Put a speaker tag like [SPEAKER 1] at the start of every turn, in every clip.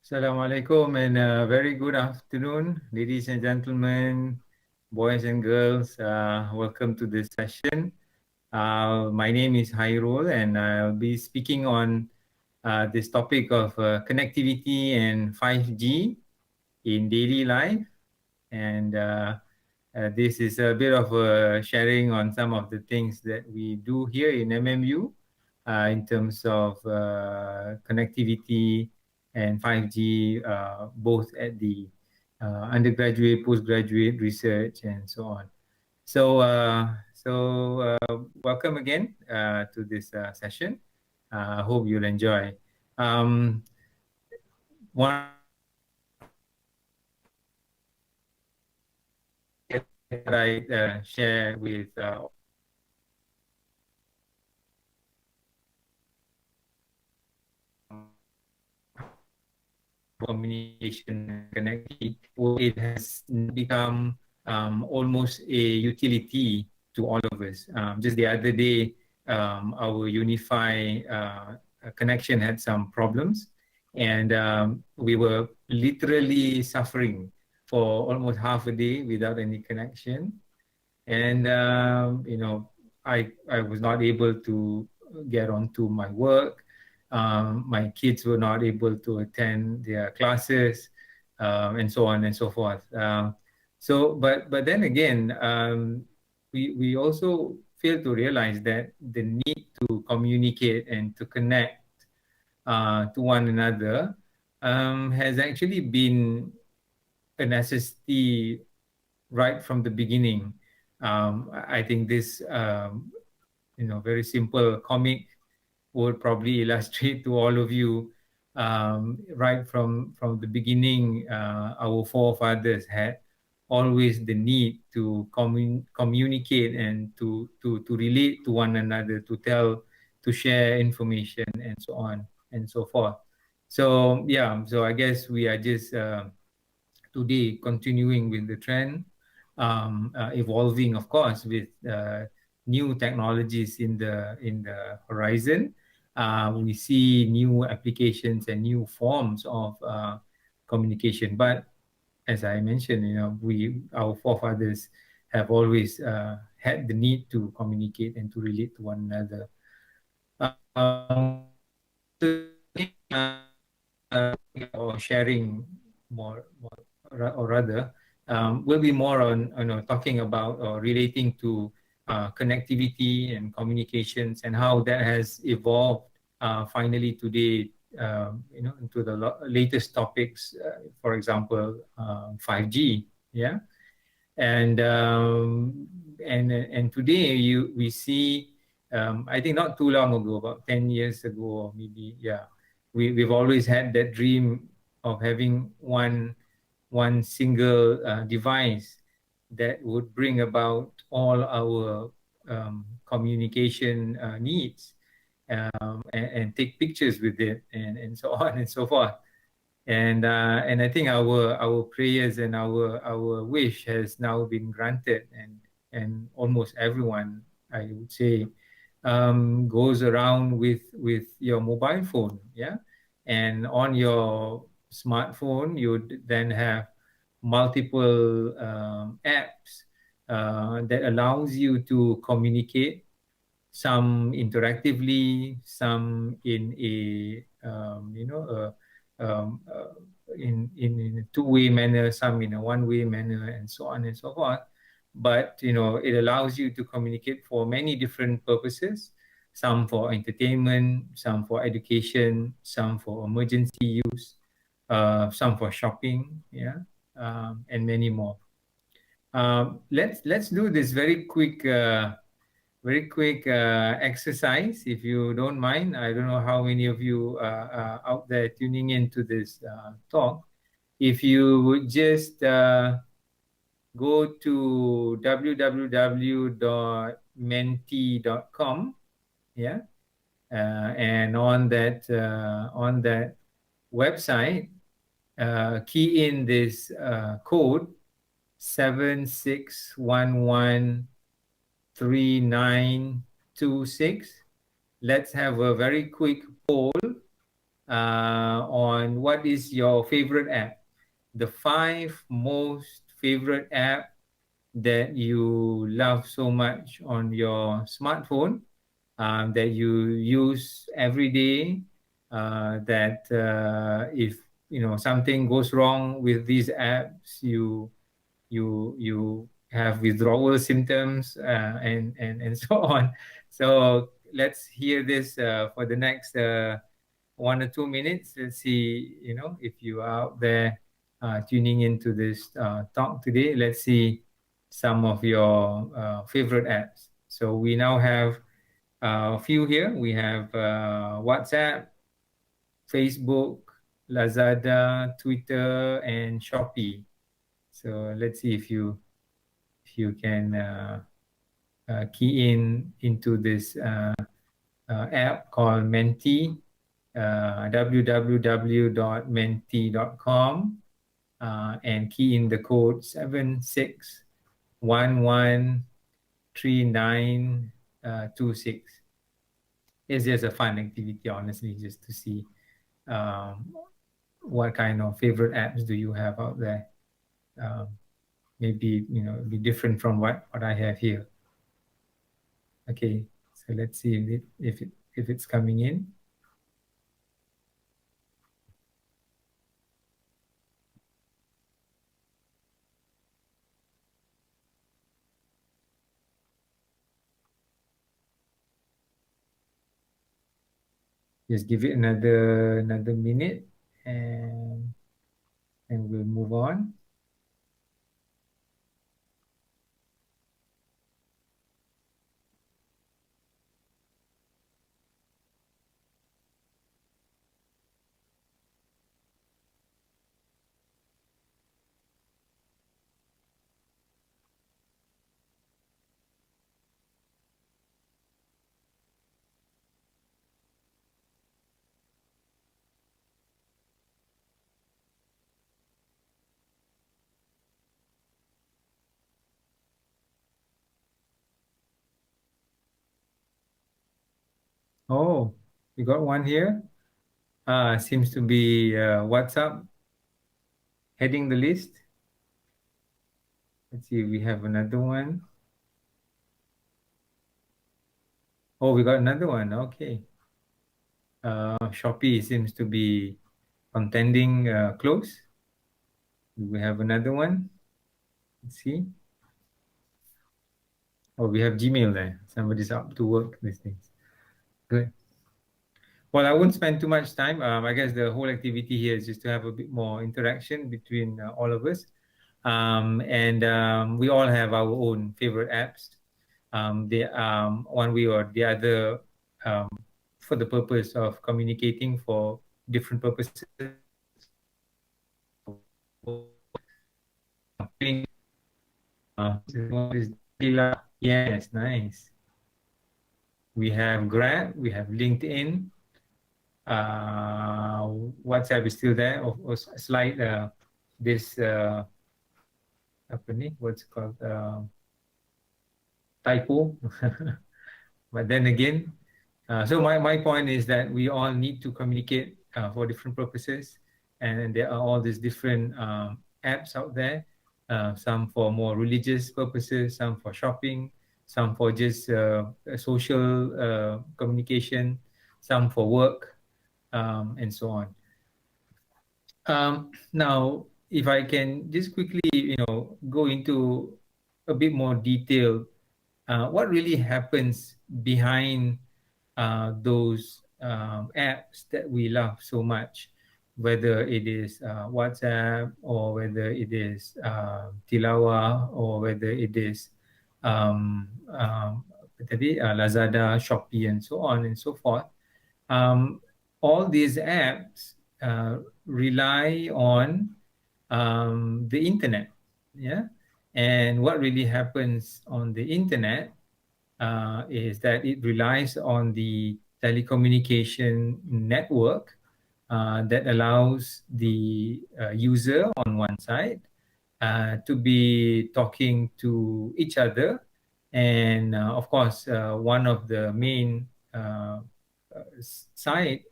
[SPEAKER 1] Assalamualaikum and very good afternoon, ladies and gentlemen, boys and girls. Welcome to this session. My name is Hairul and I'll be speaking on this topic of connectivity and 5G in daily life. And this is a bit of a sharing on some of the things that we do here in MMU in terms of connectivity and 5G, both at the undergraduate, postgraduate research, and so on. So, welcome again to this session. I hope you'll enjoy. One that I share with communication and connectivity, it has become almost a utility to all of us. Just the other day, our Unify connection had some problems, and we were literally suffering for almost half a day without any connection. And I was not able to get onto my work. My kids were not able to attend their classes, and so on and so forth. But then again, we also fail to realize that the need to communicate and to connect to one another has actually been a necessity right from the beginning. I think this very simple comic would probably illustrate to all of you right from the beginning. Our forefathers had always the need to communicate and to relate to one another, to share information, and so on and so forth. So yeah, so I guess we are just today continuing with the trend, evolving, of course, with new technologies in the horizon. We see new applications and new forms of communication. But as I mentioned, our forefathers have always had the need to communicate and to relate to one another. Or sharing more or rather, will be more on talking about or relating to connectivity and communications and how that has evolved finally today, into the latest topics, for example, 5G, yeah, and today we see, I think not too long ago, about 10 years ago, or maybe, yeah, we've always had that dream of having one single device that would bring about all our communication needs, and take pictures with it, and so on and so forth. And I think our prayers and our wish has now been granted, and almost everyone, I would say, goes around with your mobile phone, yeah, and on your smartphone you then have multiple apps that allows you to communicate, some interactively, some in a um, uh, in a two-way manner, some in a one-way manner, and so on and so forth. But it allows you to communicate for many different purposes. Some for entertainment, some for education, some for emergency use, some for shopping, yeah, and many more. Let's do this very quick exercise, if you don't mind. I don't know how many of you out there tuning into this talk. If you would just go to www.menti.com, yeah, and on that website, key in this code 76113926. Let's have a very quick poll on what is your favorite app, the five most favorite app that you love so much on your smartphone, that you use every day, that if something goes wrong with these apps, you have withdrawal symptoms, and so on. So let's hear this for the next 1 or 2 minutes. Let's see, if you are out there tuning into this talk today. Let's see some of your favorite apps. So we now have a few here. We have WhatsApp, Facebook, Lazada, Twitter, and Shopee. So let's see if you can key in into this app called Menti, www.menti.com, and key in the code 76113926. It's just a fun activity, honestly, just to see um, what kind of favorite apps do you have out there. Um, Maybe be different from what I have here. Okay, so let's see if it's coming in. Just give it another minute, and we'll move on. Oh, you got one here. Seems to be WhatsApp heading the list. Let's see, we have another one. Oh, we got another one. Okay. Shopee seems to be contending close. We have another one. Let's see. Oh, we have Gmail there. Somebody's up to work these things. Good. Well, I won't spend too much time. I guess the whole activity here is just to have a bit more interaction between all of us. And we all have our own favorite apps. They one way or the other, um, for the purpose of communicating, for different purposes. Yes, nice. We have Grab, we have LinkedIn, uh, WhatsApp is still there. Of slight this apa ni? What's it called? Typo. But then again, so my point is that we all need to communicate for different purposes, and there are all these different apps out there. Some for more religious purposes, some for shopping, some for just social communication, some for work, and so on. Now, if I can just quickly, go into a bit more detail, what really happens behind those apps that we love so much, whether it is WhatsApp, or whether it is Tilawa, or whether it is Lazada, Shopee, and so on and so forth. Um, all these apps rely on the internet, yeah. And what really happens on the internet is that it relies on the telecommunication network that allows the user on one side to be talking to each other. And of course, one of the main side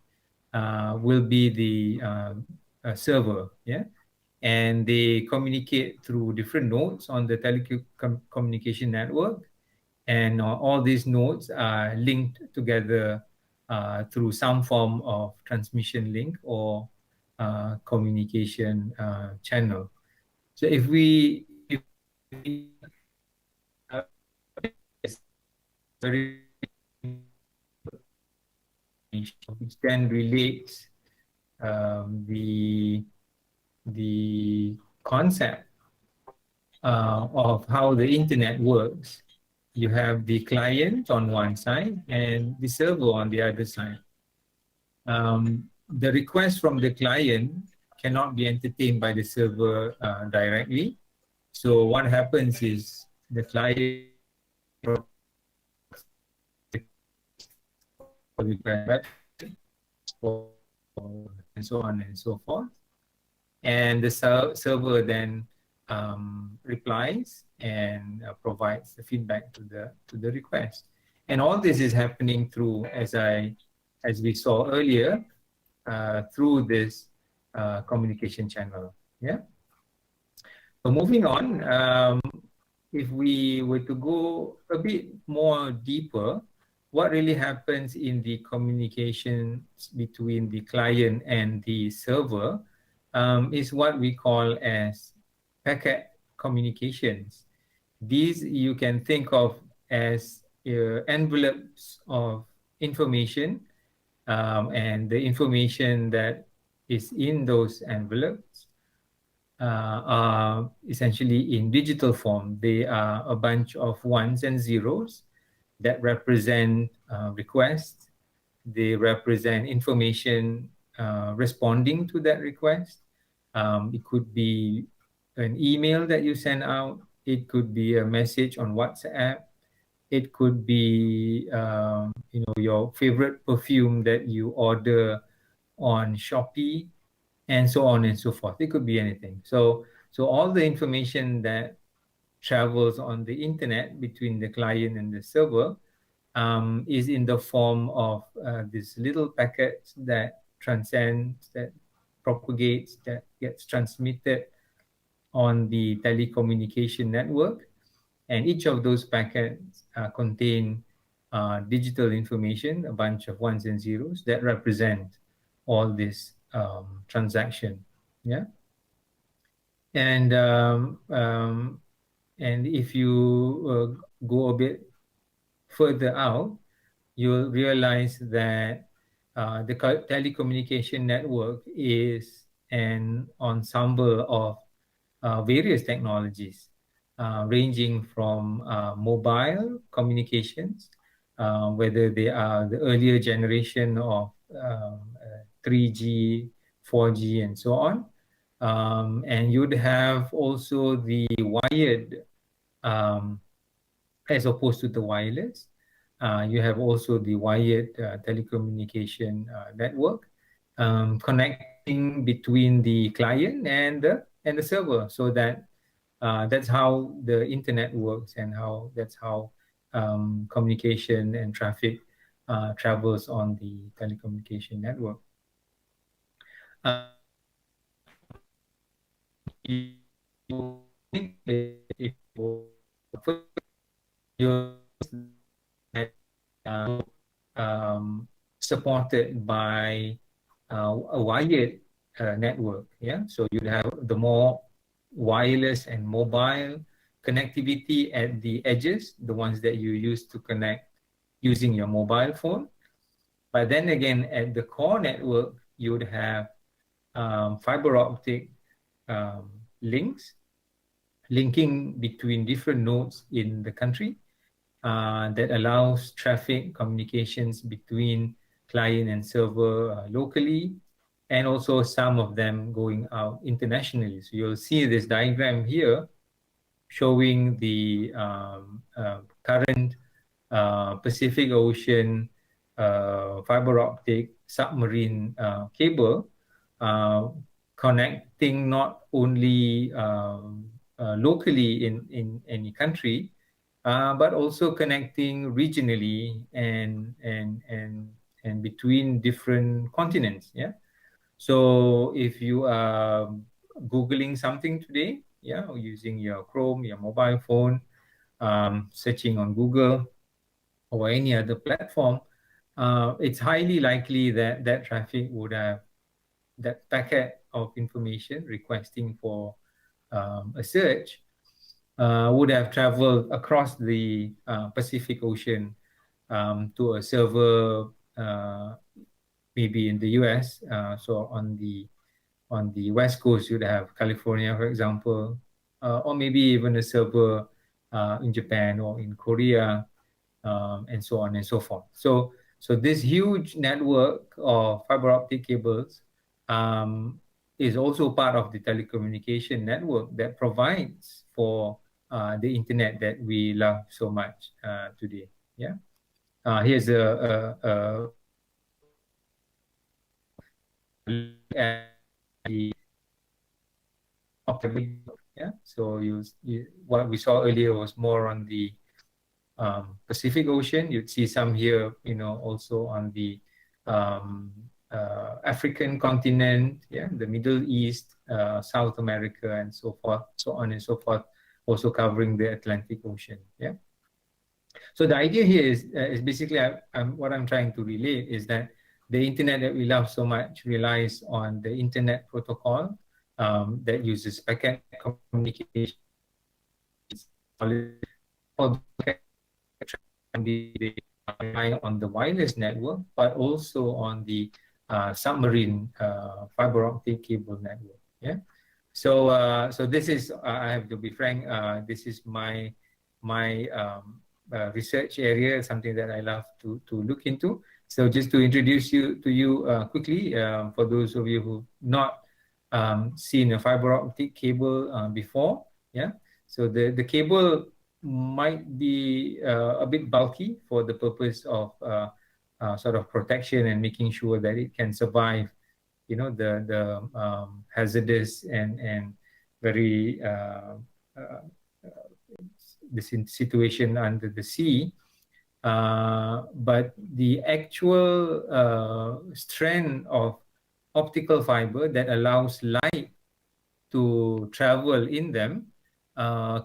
[SPEAKER 1] will be the server, yeah, and they communicate through different nodes on the telecommunication network, and all these nodes are linked together through some form of transmission link or communication channel. So if we which then relates the concept of how the internet works. You have the client on one side and the server on the other side. The request from the client cannot be entertained by the server directly. So what happens is the client and so on and so forth. And the server then replies and provides the feedback to the request. And all this is happening through, as we saw earlier, through this communication channel. Yeah. So moving on, if we were to go a bit more deeper, what really happens in the communications between the client and the server is what we call as packet communications. These you can think of as envelopes of information, and the information that is in those envelopes are essentially in digital form. They are a bunch of ones and zeros that represent requests. They represent information responding to that request. It could be an email that you send out. It could be a message on WhatsApp. It could be your favorite perfume that you order on Shopee, and so on and so forth. It could be anything. So all the information that travels on the internet between the client and the server is in the form of these little packets that transcends, that propagates, that gets transmitted on the telecommunication network. And each of those packets contain digital information, a bunch of ones and zeros that represent all this transaction. Yeah. And if you go a bit further out, you'll realize that the telecommunication network is an ensemble of various technologies, ranging from mobile communications, whether they are the earlier generation of 3G, 4G, and so on. And you'd have also the wired, as opposed to the wireless. You have also the wired telecommunication network, connecting between the client and the server, so that that's how the internet works, and that's how communication and traffic travels on the telecommunication network. Supported by a wired network. Yeah, so you'd have the more wireless and mobile connectivity at the edges, the ones that you use to connect using your mobile phone. But then again, at the core network, you would have fiber optic links linking between different nodes in the country that allows traffic communications between client and server locally, and also some of them going out internationally. So you'll see this diagram here showing the current Pacific Ocean fiber optic submarine cable connecting not only locally in any country, but also connecting regionally and and between different continents. Yeah. So if you are Googling something today, yeah, or using your Chrome, your mobile phone, searching on Google or any other platform, it's highly likely that that traffic would have that packet of information requesting for a search would have traveled across the Pacific Ocean to a server, uh, maybe in the US. So on the West Coast, you'd have California, for example, or maybe even a server in Japan or in Korea, and so on and so forth. So this huge network of fiber optic cables um, is also part of the telecommunication network that provides for the internet that we love so much today. Yeah. Here's a look at the Optic. Yeah. So what we saw earlier was more on the Pacific Ocean. You'd see some here, also on the um, African continent, yeah, the Middle East, South America, and so forth, so on and so forth, also covering the Atlantic Ocean. Yeah. So the idea here is basically what I'm trying to relate is that the internet that we love so much relies on the internet protocol that uses packet communication, although they rely on the wireless network, but also on the submarine fiber optic cable network. Yeah. So this is I have to be frank. This is my research area, something that I love to look into. So just to introduce you to you quickly, for those of you who've not seen a fiber optic cable before, yeah. So the cable might be a bit bulky for the purpose of sort of protection and making sure that it can survive, the hazardous and very the situation under the sea. But the actual strand of optical fiber that allows light to travel in them,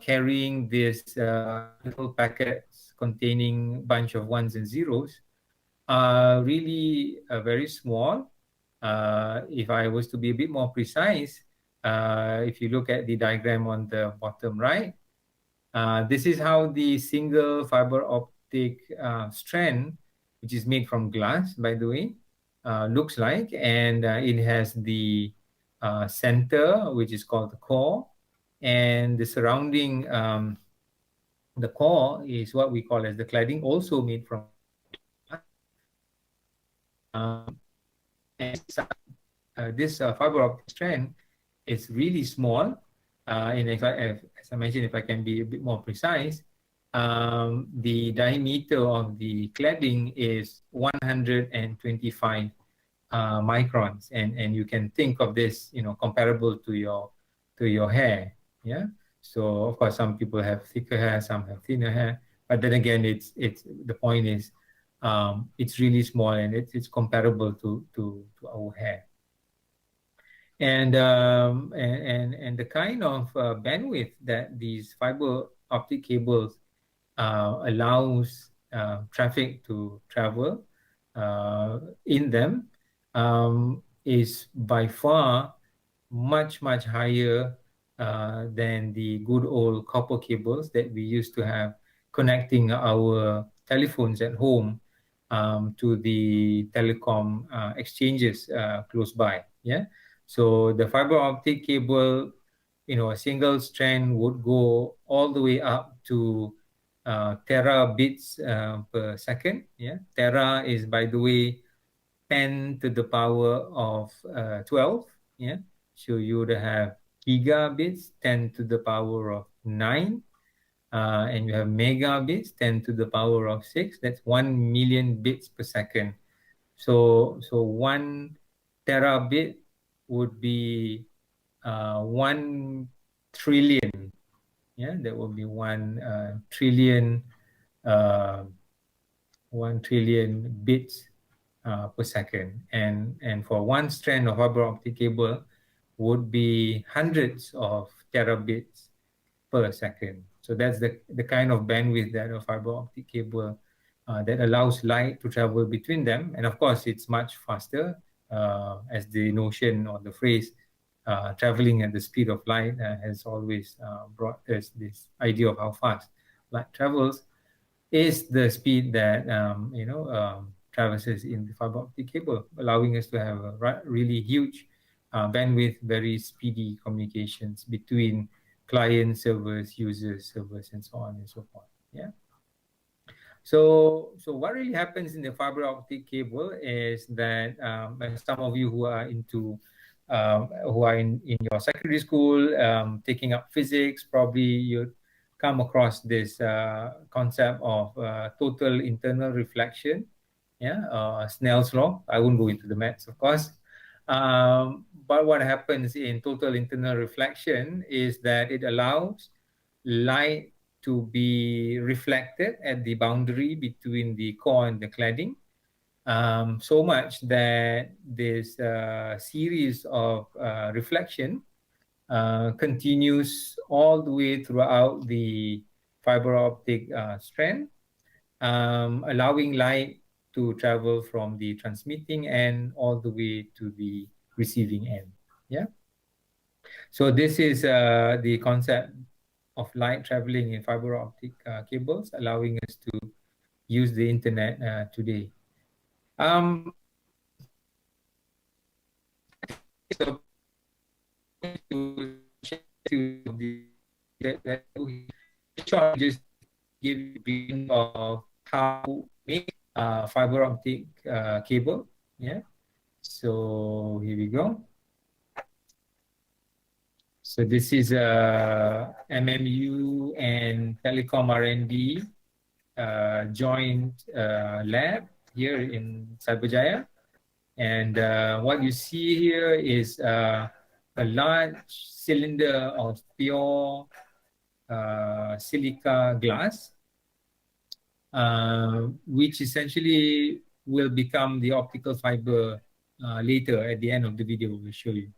[SPEAKER 1] carrying these little packets containing bunch of ones and zeros, are really very small. If I was to be a bit more precise, if you look at the diagram on the bottom right, this is how the single fiber optic strand, which is made from glass, by the way, looks like. And it has the center, which is called the core, and the surrounding, the core is what we call as the cladding, also made from glass. Um, and this fiber optic strand is really small. And as I mentioned, if I can be a bit more precise, the diameter of the cladding is 125 microns, and you can think of this, comparable to your hair. Yeah. So of course, some people have thicker hair, some have thinner hair, but then again, it's the point is, it's really small, and it's comparable to our hair. And the kind of bandwidth that these fiber optic cables allows traffic to travel in them is by far much higher than the good old copper cables that we used to have connecting our telephones at home to the telecom exchanges close by. Yeah. So the fiber optic cable, a single strand would go all the way up to terabits per second. Yeah. Tera is, by the way, 10 to the power of 12. Yeah. So you would have gigabits, 10 to the power of 9. And you have megabits, 10 to the power of 6. That's 1 million bits per second. So 1 terabit would be 1 trillion. Yeah, that would be 1 trillion, uh, 1 trillion bits per second. And for one strand of fiber optic cable would be hundreds of terabits per second. So that's the kind of bandwidth that a fiber optic cable that allows light to travel between them. And of course, it's much faster, as the notion or the phrase traveling at the speed of light has always brought us this idea of how fast light travels, is the speed that traverses in the fiber optic cable, allowing us to have a really huge bandwidth, very speedy communications between clients, servers, users, servers, and so on and so forth. Yeah. So what really happens in the fiber optic cable is that, as some of you who are in your secondary school, taking up physics, probably you come across this concept of total internal reflection. Yeah, Snell's law. I won't go into the maths, of course. But what happens in total internal reflection is that it allows light to be reflected at the boundary between the core and the cladding, so much that this series of reflection continues all the way throughout the fiber optic strand, allowing light to travel from the transmitting end all the way to the receiving end. Yeah. So this is the concept of light traveling in fiber optic cables, allowing us to use the internet today. So to share to the that just give you a briefing of how make fiber optic cable. Yeah. So here we go. So this is a MMU and Telecom R&D joint lab here in Cyberjaya. And what you see here is a large cylinder of pure silica glass, which essentially will become the optical fiber later at the end of the video. We'll show you.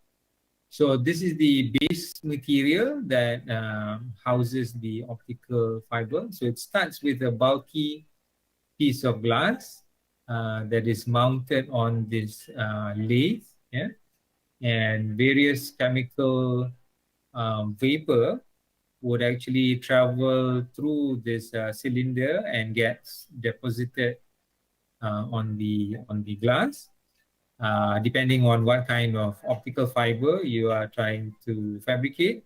[SPEAKER 1] So this is the base material that houses the optical fiber. So it starts with a bulky piece of glass that is mounted on this lathe, yeah? And various chemical vapor would actually travel through this cylinder and gets deposited on the glass. Depending on what kind of optical fiber you are trying to fabricate,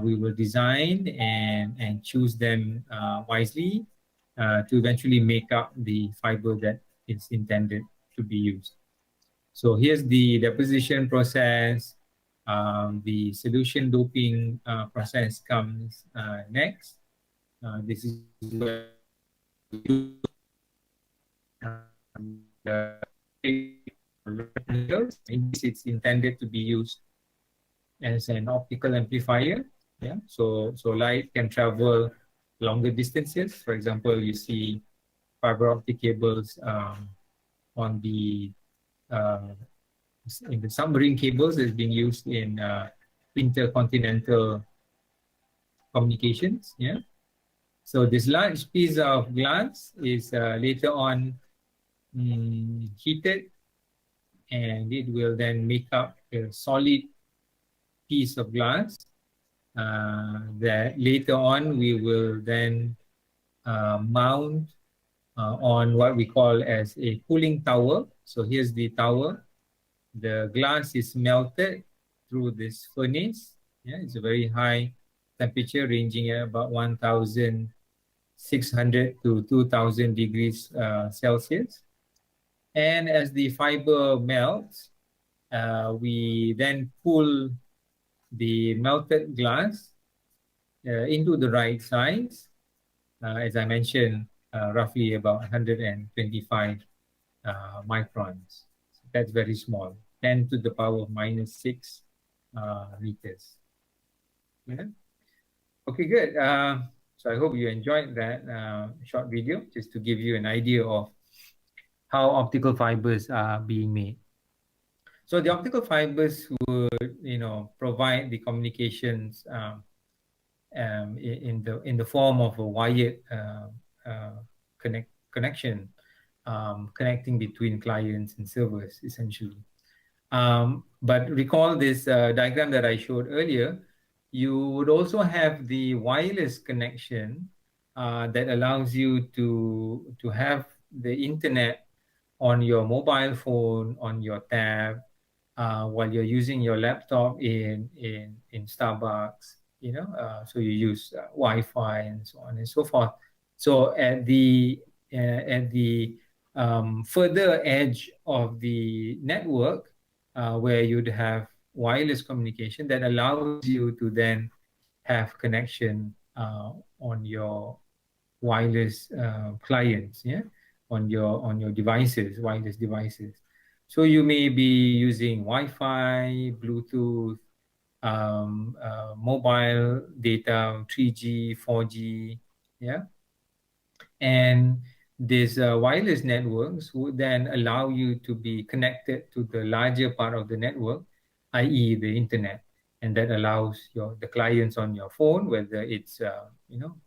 [SPEAKER 1] we will design and choose them wisely to eventually make up the fiber that is intended to be used. So here's the deposition process. The solution doping process comes next. This is where it's intended to be used as an optical amplifier. Yeah, so light can travel longer distances. For example, you see fiber optic cables on the in the submarine cables is being used in intercontinental communications. Yeah. So this large piece of glass is later on heated, and it will then make up a solid piece of glass that later on we will then mount on what we call as a cooling tower. So here's the tower. The glass is melted through this furnace. Yeah, it's a very high temperature ranging at about 1,600 to 2,000 degrees Celsius. And as the fiber melts, we then pull the melted glass into the right size. As I mentioned, roughly about 125 microns. That's very small, 10 to the power of -6 meters. Yeah. Okay, good. So I hope you enjoyed that short video, just to give you an idea of how optical fibers are being made. So the optical fibers would, provide the communications in the form of a wired connection, connecting between clients and servers, essentially. But recall this diagram that I showed earlier. You would also have the wireless connection that allows you to have the internet on your mobile phone, on your tab, while you're using your laptop in Starbucks. So you use Wi-Fi and so on and so forth. So at the further edge of the network, where you'd have wireless communication that allows you to then have connection on your wireless clients, yeah, on your devices, wireless devices. So you may be using Wi-Fi, Bluetooth, mobile data, 3G, 4G, yeah, and these wireless networks would then allow you to be connected to the larger part of the network, i.e., the internet, and that allows the clients on your phone, whether it's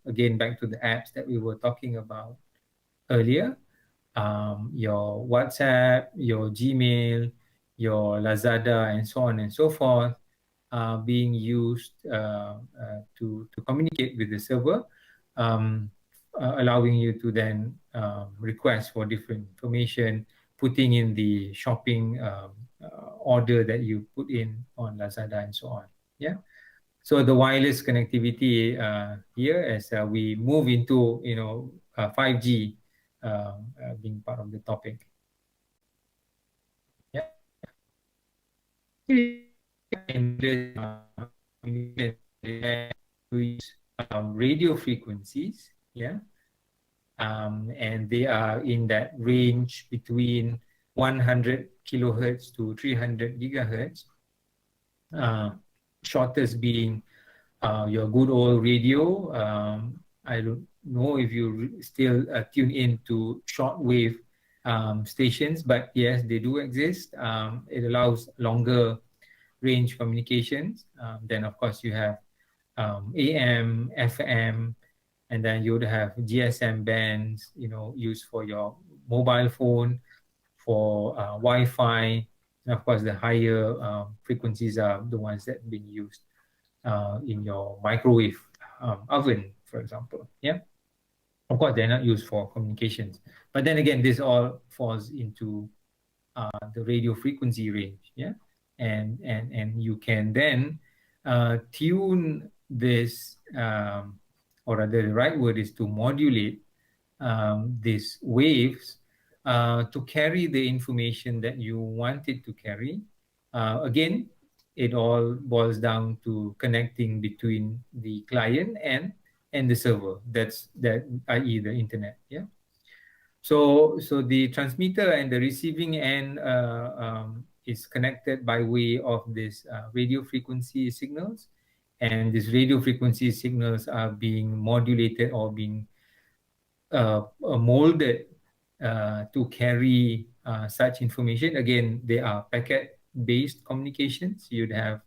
[SPEAKER 1] again back to the apps that we were talking about earlier, your WhatsApp, your Gmail, your Lazada, and so on and so forth, being used to communicate with the server, um, allowing you to then request for different information, putting in the shopping order that you put in on Lazada and so on. Yeah. So the wireless connectivity here, as we move into 5G being part of the topic. Yeah. Radio frequencies, yeah, and they are in that range between 100 kilohertz to 300 gigahertz. Uh, Shortest being your good old radio. I don't know if you still tune in to shortwave stations, but yes, they do exist. It allows longer range communications. Then, of course, you have AM, FM, and then you would have GSM bands, used for your mobile phone, for Wi-Fi, and of course, the higher frequencies are the ones that are being used in your microwave oven, for example. Yeah, of course, they're not used for communications, but then again, this all falls into the radio frequency range. Yeah, and you can then tune this, or rather, the right word is to modulate these waves to carry the information that you want it to carry. Again, it all boils down to connecting between the client and the server. That, i.e., the internet. Yeah. So the transmitter and the receiving end is connected by way of this radio frequency signals, and these radio frequency signals are being modulated or being molded to carry such information. Again, they are packet-based communications. You'd have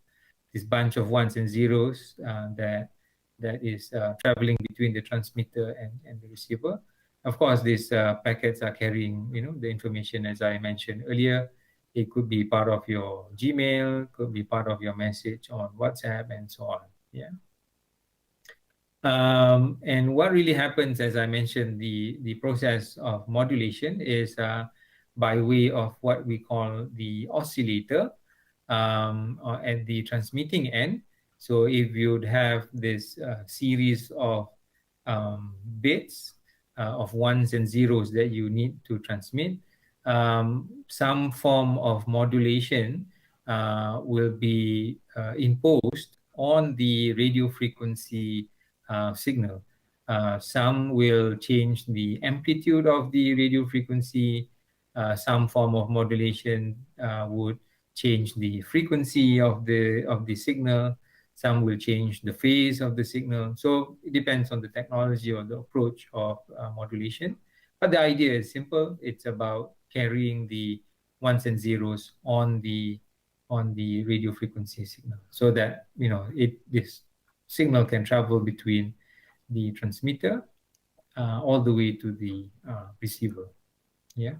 [SPEAKER 1] this bunch of ones and zeros that is traveling between the transmitter and the receiver. Of course, these packets are carrying, the information as I mentioned earlier. It could be part of your Gmail, could be part of your message on WhatsApp, and so on. Yeah. And what really happens, as I mentioned, the process of modulation is by way of what we call the oscillator at the transmitting end. So if you'd have this series of bits of ones and zeros that you need to transmit, some form of modulation will be imposed on the radio frequency signal. Some will change the amplitude of the radio frequency. Some form of modulation would change the frequency of the signal. Some will change the phase of the signal. So it depends on the technology or the approach of modulation. But the idea is simple. It's about carrying the ones and zeros on the radio frequency signal, so that this signal can travel between the transmitter all the way to the receiver. Yeah.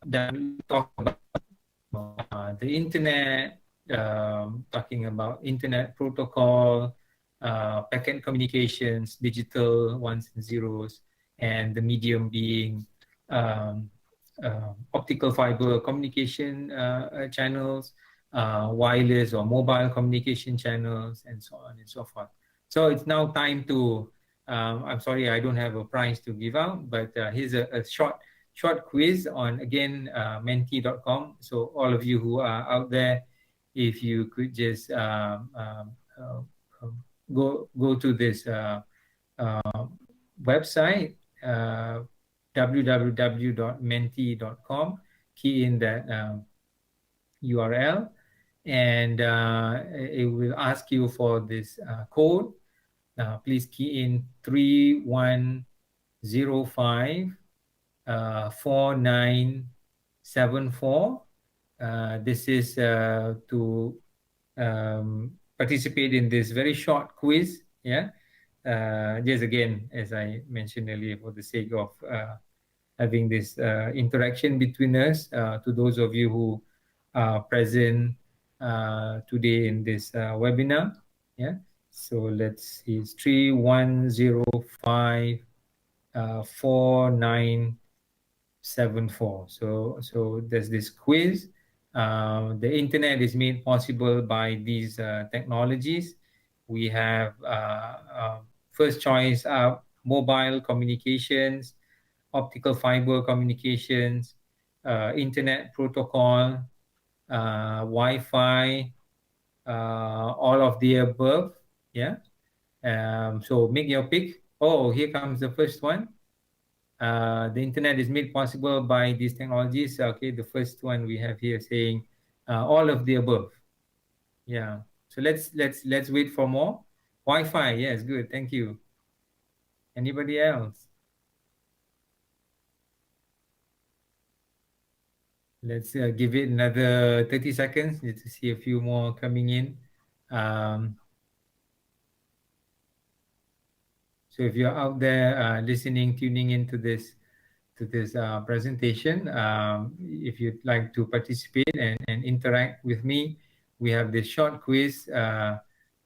[SPEAKER 1] That talk about the internet, talking about internet protocol, packet communications, digital ones and zeros, and the medium being um, optical fiber communication channels, wireless or mobile communication channels, and so on and so forth. So it's now time to, I'm sorry, I don't have a prize to give out, but here's a short quiz on, again, menti.com. So all of you who are out there, if you could just go to this website, www.menti.com, key in that URL, and it will ask you for this code. Please key in 3105 4974. This is to participate in this very short quiz. Yeah. Just again, as I mentioned earlier, for the sake of having this interaction between us, to those of you who are present today in this webinar. Yeah. So let's see, it's 3105 4974. So there's this quiz. The internet is made possible by these technologies. We have first choice mobile communications, optical fiber communications, internet protocol, Wi-Fi, all of the above. Yeah. So make your pick. Oh, here comes the first one. The internet is made possible by these technologies. Okay, the first one we have here saying all of the above. Yeah. So let's wait for more. Wi-Fi. Yes, good. Thank you. Anybody else? Let's give it another 30 seconds to see a few more coming in. So if you're out there listening, tuning into this presentation, if you'd like to participate and interact with me, we have this short quiz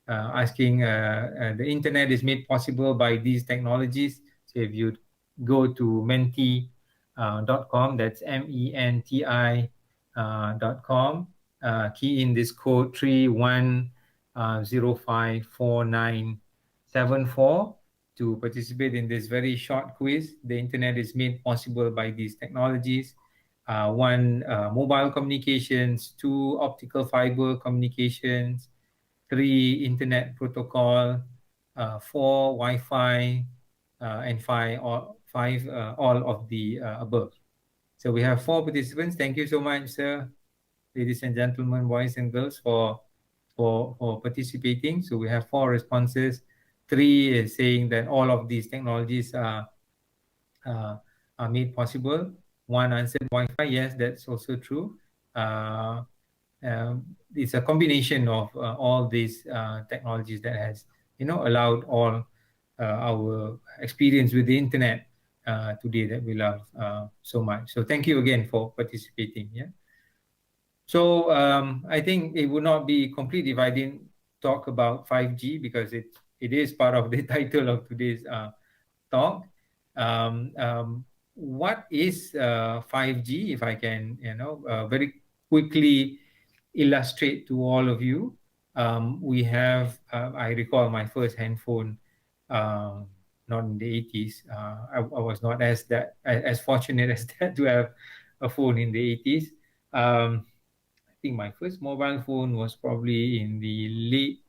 [SPEAKER 1] asking, the internet is made possible by these technologies. So if you go to menti.com, that's MENTI.com, key in this code 31054974 to participate in this very short quiz. The internet is made possible by these technologies. One, mobile communications. Two, optical fiber communications. Three, internet protocol. Four, Wi-Fi. And five, all of the above. So we have 4 participants. Thank you so much, sir, ladies and gentlemen, boys and girls, for participating. So we have 4 responses. 3 is saying that all of these technologies are made possible. 1 answered Wi-Fi. Yes, that's also true. It's a combination of all these technologies that has, allowed all our experience with the internet today that we love so much. So thank you again for participating. Yeah. So I think it would not be complete if I didn't talk about 5G, because it is part of the title of today's talk. What is 5G? If I can, very quickly illustrate to all of you. We have, I recall my first handphone, not in the 80s. I was not as fortunate as that to have a phone in the 80s. I think my first mobile phone was probably in the late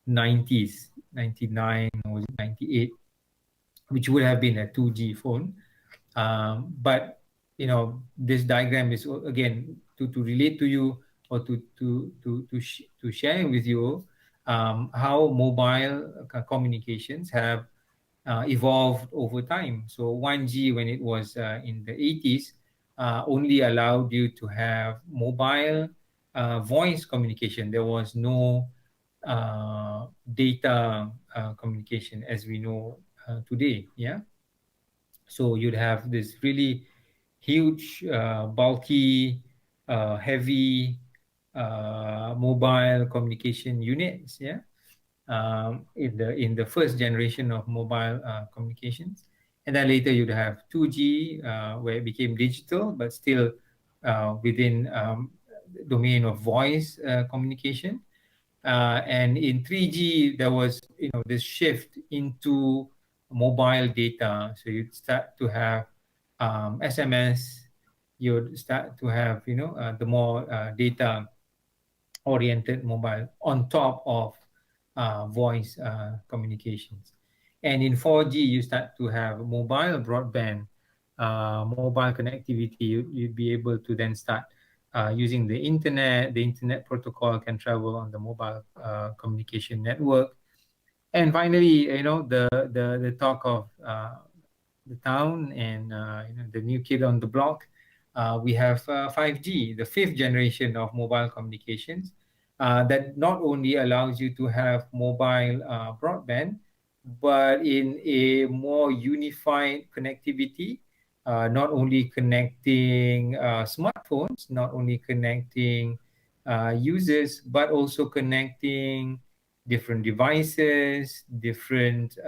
[SPEAKER 1] 90s, 99 or 98, which would have been a 2G phone. But this diagram is again to relate to you, or to share with you how mobile communications have evolved over time. So 1G, when it was in the 80s, only allowed you to have mobile voice communication. There was no data communication as we know today. Yeah. So you'd have this really huge, bulky, heavy mobile communication units. Yeah, in the first generation of mobile communications, and then later you'd have 2G, where it became digital, but still within domain of voice communication. And in 3G, there was this shift into mobile data. So you'd start to have SMS. You'd start to have the more data oriented mobile on top of voice communications. And in 4G, you start to have mobile broadband, mobile connectivity. You'd be able to then start using the internet. The internet protocol can travel on the mobile communication network. And finally, the talk of the town and the new kid on the block, we have 5G, the fifth generation of mobile communications, that not only allows you to have mobile broadband, but in a more unified connectivity, not only connecting smartphones, not only connecting users, but also connecting different devices, different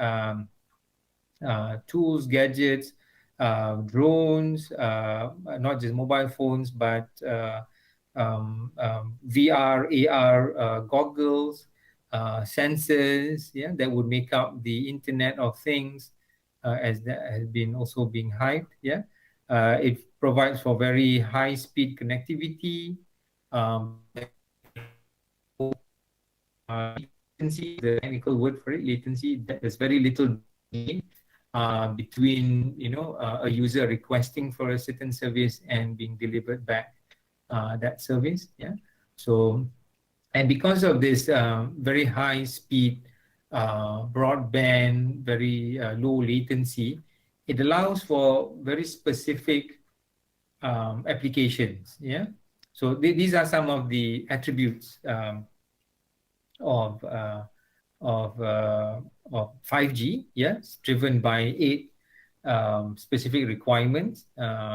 [SPEAKER 1] tools, gadgets, drones, not just mobile phones, but VR, AR goggles, sensors, yeah, that would make up the Internet of Things, as that has been also being hyped. Yeah, it provides for very high speed connectivity. Latency, the technical word for it, latency. There's very little delay between a user requesting for a certain service and being delivered back that service. Yeah. So, and because of this very high speed broadband, very low latency, it allows for very specific applications. Yeah. So these are some of the attributes of uh, of uh, of 5G. Yes, driven by eight specific requirements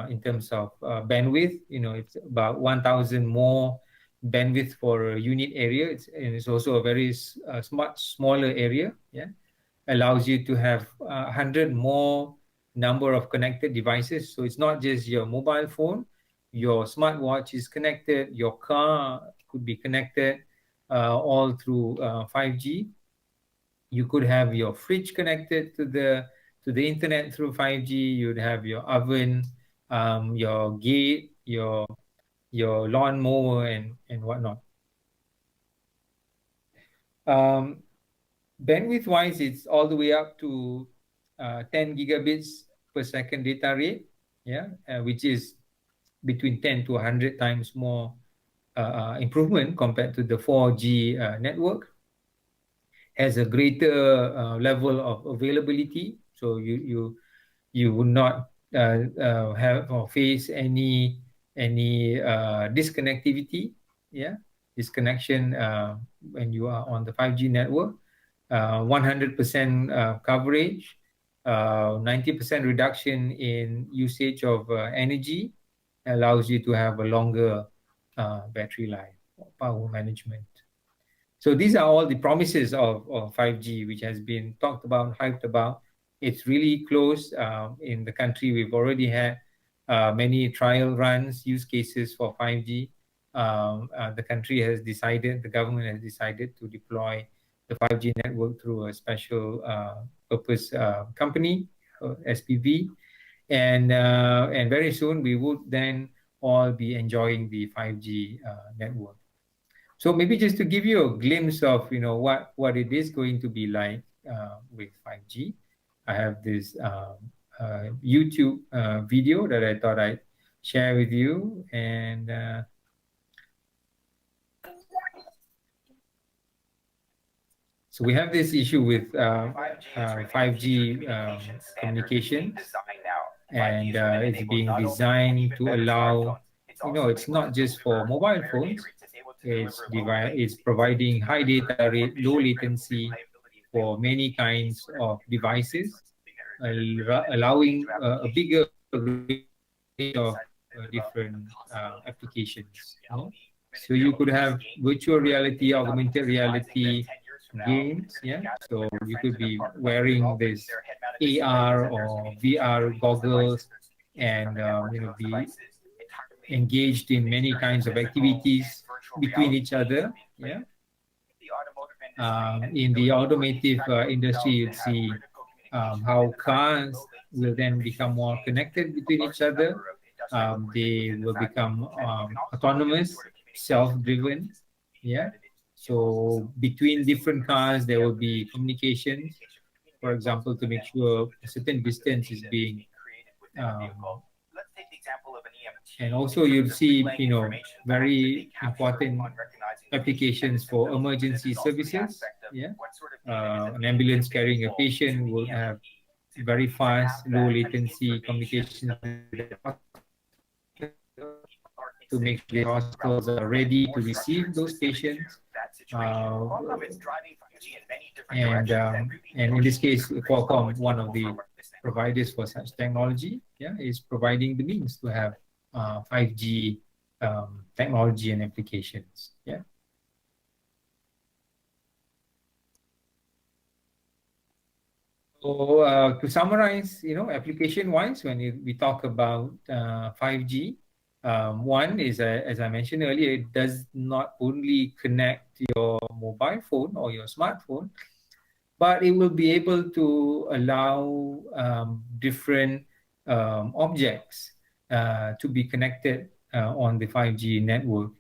[SPEAKER 1] in terms of bandwidth. It's about 1,000 more bandwidth for a unit area. And it's also a very much smaller area. Yeah, allows you to have 100 more number of connected devices. So it's not just your mobile phone, your smartwatch is connected, your car could be connected, all through 5G. You could have your fridge connected to the internet through 5G. You'd have your oven, your gate, your lawnmower, and whatnot. Um, Bandwidth wise, it's all the way up to 10 gigabits per second data rate, yeah, which is between 10 to 100 times more improvement compared to the 4G network. Has a greater level of availability, so you would not have or face any disconnectivity, yeah, disconnection when you are on the 5G network. 100% coverage, 90% reduction in usage of energy, allows you to have a longer battery life, power management. So these are all the promises of 5G, which has been talked about, hyped about. It's really close. In the country, we've already had many trial runs, use cases for 5G. The country has decided, the government has decided to deploy the 5G network through a special purpose company, SPV. And very soon we would then all be enjoying the 5G network. So maybe just to give you a glimpse of what it is going to be like with 5G, I have this YouTube video that I thought I'd share with you, and So we have this issue with 5G communication, and it's being designed to allow, it's not just for mobile phones. It's providing high data rate, low latency for many kinds of devices, allowing a bigger range of different applications. So you could have virtual reality, augmented reality games. Yeah. So you could be wearing this AR or VR goggles and be engaged in many kinds of activities between each other. Yeah. In the automotive industry, you'd see how cars will then become more connected between each other. They will become autonomous, self-driven. Yeah. So between different cars, there will be communications. For example, to make sure a certain distance is being um, and also you'll see, very important applications for emergency services. Yeah. An ambulance carrying a patient will have very fast, low latency communications with the hospital to make sure the hospitals are ready to receive those patients. Uh, and in this case, Qualcomm, one of the providers for such technology, yeah, is providing the means to have 5G technology and applications. Yeah. So to summarize, application-wise, when we talk about 5G, one is, as I mentioned earlier, it does not only connect your mobile phone or your smartphone, but it will be able to allow different objects to be connected on the 5G network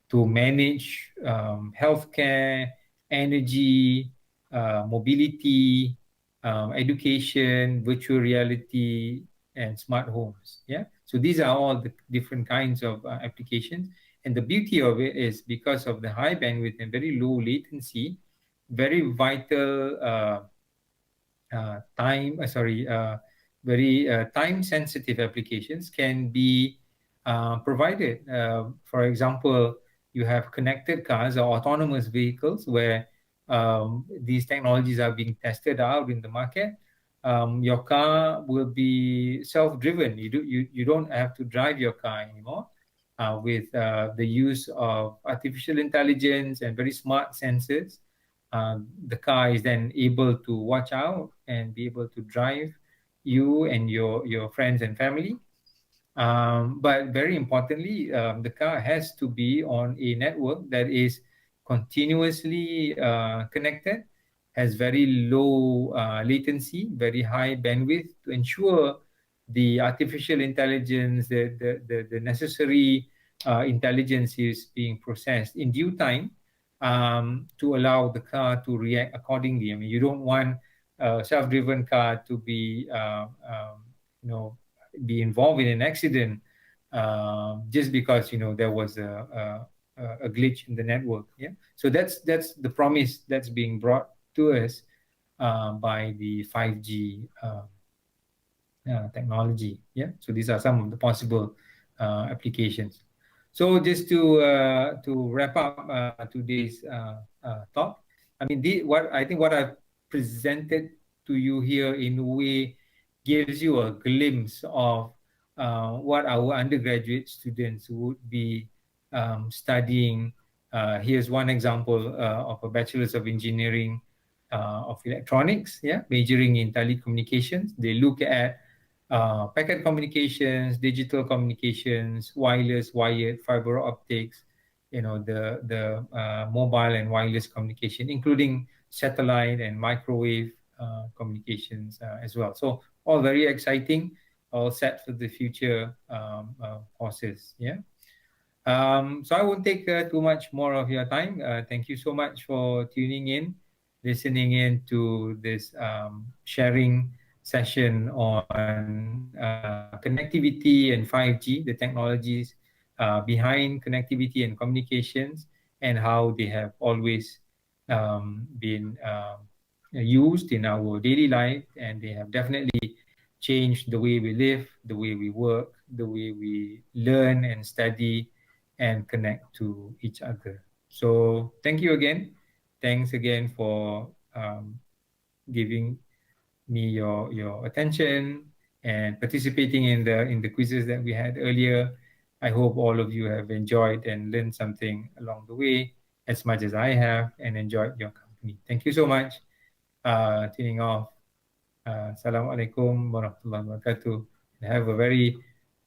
[SPEAKER 1] to manage healthcare, energy, mobility, education, virtual reality, and smart homes. Yeah. So these are all the different kinds of applications. And the beauty of it is because of the high bandwidth and very low latency, very vital very time sensitive applications can be provided. For example, you have connected cars or autonomous vehicles where these technologies are being tested out in the market. Your car will be self-driven. You don't have to drive your car anymore. With the use of artificial intelligence and very smart sensors, the car is then able to watch out and be able to drive you and your friends and family. But very importantly, the car has to be on a network that is continuously connected, has very low latency, very high bandwidth to ensure the artificial intelligence, the necessary intelligence is being processed in due time to allow the car to react accordingly. I mean, you don't want a self-driven car to you know, be involved in an accident just because there was a glitch in the network. Yeah, so that's the promise that's being brought to us by the 5G technology. Yeah, so these are some of the possible applications. So just to wrap up today's talk, I mean, what I've presented to you here in a way gives you a glimpse of what our undergraduate students would be studying. Here's one example of a bachelor's of engineering of electronics, yeah, majoring in telecommunications. They look at packet communications, digital communications, wireless, wired, fiber optics, the mobile and wireless communication, including satellite and microwave communications as well. So all very exciting, all set for the future courses. Yeah. So I won't take too much more of your time. Thank you so much for tuning in, listening in to this sharing session on connectivity and 5G, the technologies behind connectivity and communications, and how they have always been used in our daily life, and they have definitely changed the way we live, the way we work, the way we learn and study and connect to each other. So thank you again. Thanks again for giving me your attention and participating in the quizzes that we had earlier. I hope all of you have enjoyed and learned something along the way as much as I have and enjoyed your company. Thank you so much. Tuning off. Assalamualaikum warahmatullahi wabarakatuh. Have a very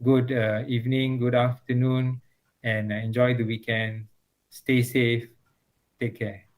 [SPEAKER 1] good evening, good afternoon, and enjoy the weekend. Stay safe. Take care.